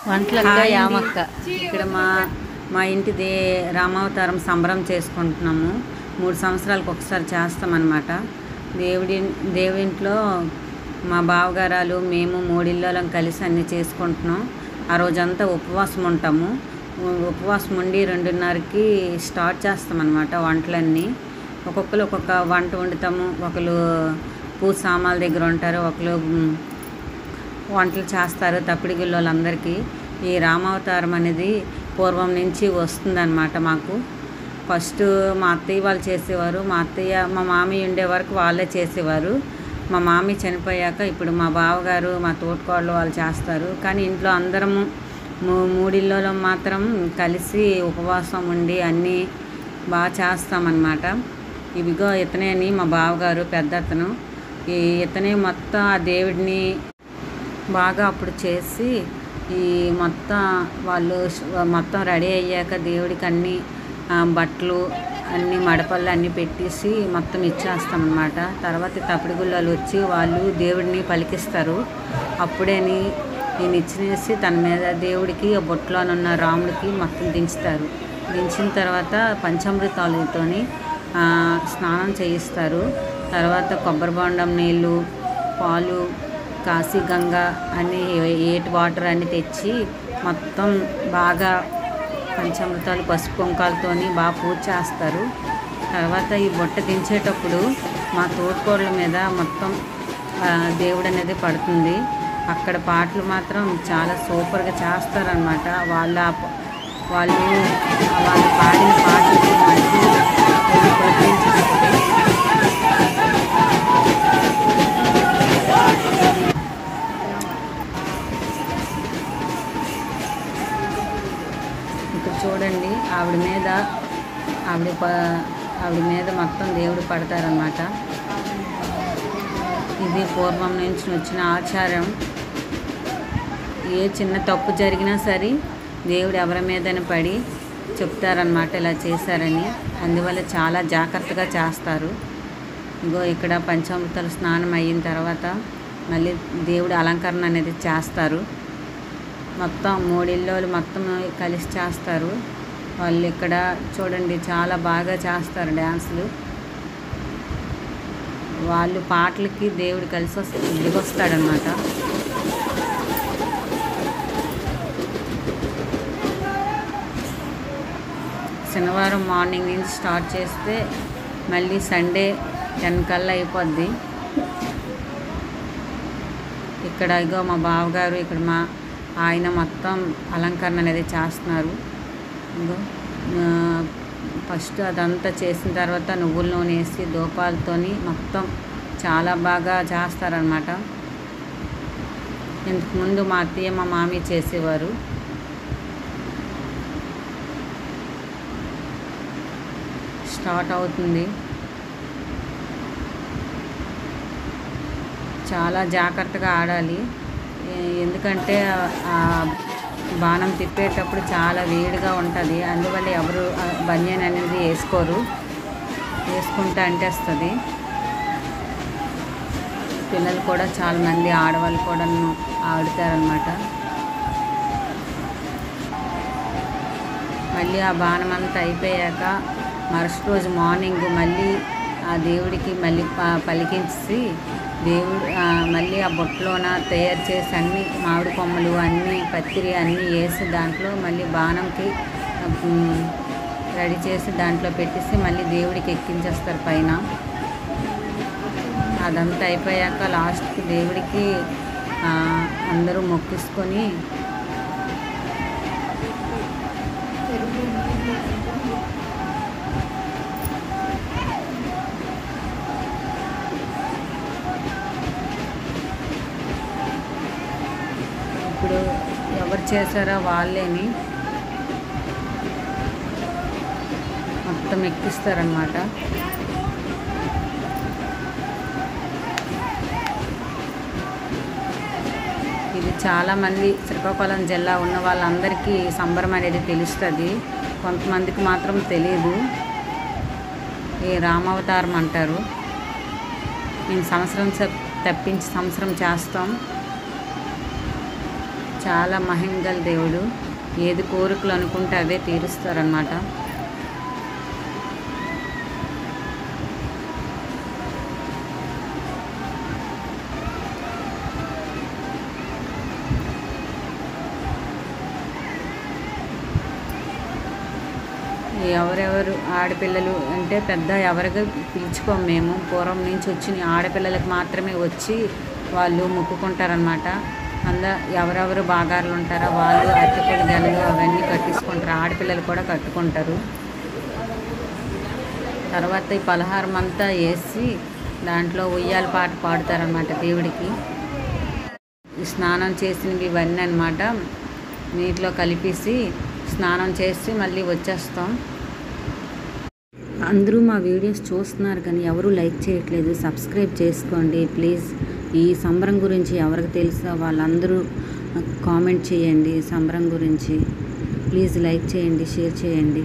వంటలక్క యామక్క. ఇక్కడ మా ఇంటిది రామావతారం సంబరం చేసుకుంటున్నాము. 3 సంవత్సరాలకు ఒకసారి చేస్తామన్నమాట. దేవుడింట్లో మా బావగారాలు మేము 3 ఇళ్ళం కలిసి అన్నీ చేసుకుంటున్నాం. ఆ రోజంతా ఉపవాసం ఉంటాము. ఉపవాసం ఉండి 2:30కి స్టార్ట్ చేస్తామన్నమాట వంటలన్నీ. ఒక్కొక్కరు ఒక్కొక్క వంట వండుతాము. ఒకరు పూజ సామాన్ల దగ్గర ఉంటారు, ఒకరు వంటలు చేస్తారు. తప్పిడి గిల్లోళ్ళందరికీ ఈ రామావతారం అనేది పూర్వం నుంచి వస్తుందన్నమాట. మాకు ఫస్ట్ మా అత్తయ్య వాళ్ళు చేసేవారు. మా మామయ్య ఉండే వరకు వాళ్ళే చేసేవారు. మా మామయ్య చనిపోయాక ఇప్పుడు మా బావగారు మా తోటికోడలు వాళ్ళు చేస్తారు. కానీ ఇంట్లో అందరము 3 ఇళ్ళలో మాత్రం కలిసి ఉపవాసం ఉండి అన్నీ బాగా చేస్తామన్నమాట. ఇవిగో ఇతనే అని మా బావగారు పెద్ద అతను. ఇతనే మొత్తం ఆ దేవుడిని బాగా అప్పుడు చేసి ఈ మొత్తం వాళ్ళు మొత్తం రెడీ అయ్యాక దేవుడికి అన్నీ బట్టలు అన్నీ మడపళ్ళు అన్నీ పెట్టేసి మొత్తం ఇచ్చేస్తామన్నమాట. తర్వాత తప్పిడి గుళ్ళలు వచ్చి వాళ్ళు దేవుడిని పలికిస్తారు. అప్పుడేని ఈయన ఇచ్చినేసి తన మీద దేవుడికి బొట్టులోనున్న రాముడికి మొత్తం దించుతారు. దించిన తర్వాత పంచామృతాలతోని స్నానం చేయిస్తారు. తర్వాత కొబ్బరి బొండం నీళ్ళు, పాలు, కాశీ గంగ అన్నీ ఏటి వాటర్ అన్నీ తెచ్చి మొత్తం బాగా పంచామృతాలు పసుపు కుంకాలతోని బాగా పూజ చేస్తారు. తర్వాత ఈ బొట్ట దించేటప్పుడు మా తోటికోడల మీద మొత్తం దేవుడు అనేది పడుతుంది. అక్కడ పాటలు మాత్రం చాలా సూపర్గా చేస్తారనమాట. వాళ్ళు పాడిన పాటలకి మనకి ఇక్కడ చూడండి ఆవిడ మీద మొత్తం దేవుడు పడతారన్నమాట. ఇది పూర్వం నుంచి వచ్చిన ఆచారం. ఏ చిన్న తప్పు జరిగినా సరే దేవుడు ఎవరి మీదైనా పడి చెప్తారనమాట ఇలా చేశారని. అందువల్ల చాలా జాగ్రత్తగా చేస్తారు. ఇగో ఇక్కడ పంచామృతాలు స్నానం అయిన తర్వాత మళ్ళీ దేవుడి అలంకరణ అనేది చేస్తారు. మొత్తం 3 ఇళ్ళు మొత్తం కలిసి చేస్తారు. వాళ్ళు ఇక్కడ చూడండి చాలా బాగా చేస్తారు డ్యాన్సులు. వాళ్ళు పాటలకి దేవుడు దిగొస్తాడనమాట. శనివారం మార్నింగ్ నుంచి స్టార్ట్ చేస్తే మళ్ళీ సండే 10 కల్లా అయిపోద్ది. ఇక్కడ ఇగో మా బావగారు ఇక్కడ ఆయన మొత్తం అలంకరణ అనేది చేస్తున్నారు. ఇగో ఫస్ట్ అదంతా చేసిన తర్వాత నువ్వుల నూనె వేసి దూపాలతోని మొత్తం చాలా బాగా చేస్తారనమాట. ఇంతకుముందు మా అత్తయ్య మా మామయ్య చేసేవారు. స్టార్ట్ అవుతుంది. చాలా జాగ్రత్తగా ఆడాలి. ఎందుకంటే బాణం తిప్పేటప్పుడు చాలా వేడిగా ఉంటుంది. అందువల్ల ఎవరు బనియన్ అనేది వేసుకోరు. వేసుకుంటే అంటేస్తుంది. పిల్లలు కూడా చాలామంది ఆడవాళ్ళు కూడా ఆడుతారనమాట. మళ్ళీ ఆ బాణం అంతా అయిపోయాక మరుసటి రోజు మార్నింగ్ మళ్ళీ ఆ దేవుడికి మళ్ళీ పలికించి దేవుడు మళ్ళీ ఆ బొట్టులోన తయారు చేసి అన్ని మామిడి కొమ్మలు అన్నీ పత్తిరి అన్నీ వేసి దాంట్లో మళ్ళీ బాణంకి రెడీ చేసి దాంట్లో పెట్టేసి మళ్ళీ దేవుడికి ఎక్కించేస్తారు పైన. అదంతా అయిపోయాక లాస్ట్కి దేవుడికి అందరూ మొక్కిసుకొని ఇప్పుడు ఎవరు చేశారో వాళ్ళేని మొత్తం ఎక్కిస్తారనమాట. ఇది చాలామంది శ్రీకాకుళం జిల్లా ఉన్న వాళ్ళందరికీ సంబరం అనేది తెలుస్తుంది. కొంతమందికి మాత్రం తెలియదు. ఈ రామావతారం అంటారు. మేము సంవత్సరం తప్పించి సంవత్సరం చేస్తాం. చాలా మహింగల దేవుడు. ఏది కోరికలు అనుకుంటే అవే తీరుస్తారనమాట. ఎవరెవరు ఆడపిల్లలు అంటే పెద్ద ఎవరిగా పిలుచుకోము మేము. పూర్వం నుంచి వచ్చిన ఆడపిల్లలకు మాత్రమే వచ్చి వాళ్ళు మొక్కుకుంటారనమాట. ఎవరెవరు బాగారులు ఉంటారో వాళ్ళు అరటిపళ్ళు గెలలు అవన్నీ కట్టించుకుంటారు. ఆడపిల్లలు కూడా కట్టుకుంటారు. తర్వాత ఈ పలహారం అంతా వేసి దాంట్లో ఉయ్యాల పాట పాడుతారనమాట దేవుడికి. ఈ స్నానం చేసినవి ఇవన్నీ అనమాట నీటిలో కలిపేసి స్నానం చేసి మళ్ళీ వచ్చేస్తాం. అందరూ మా వీడియోస్ చూస్తున్నారు కానీ ఎవరు లైక్ చేయట్లేదు. సబ్స్క్రైబ్ చేసుకోండి ప్లీజ్. ఈ సంబరం గురించి ఎవరికి తెలుసో వాళ్ళందరూ కామెంట్ చేయండి. సంబరం గురించి ప్లీజ్ లైక్ చేయండి, షేర్ చేయండి.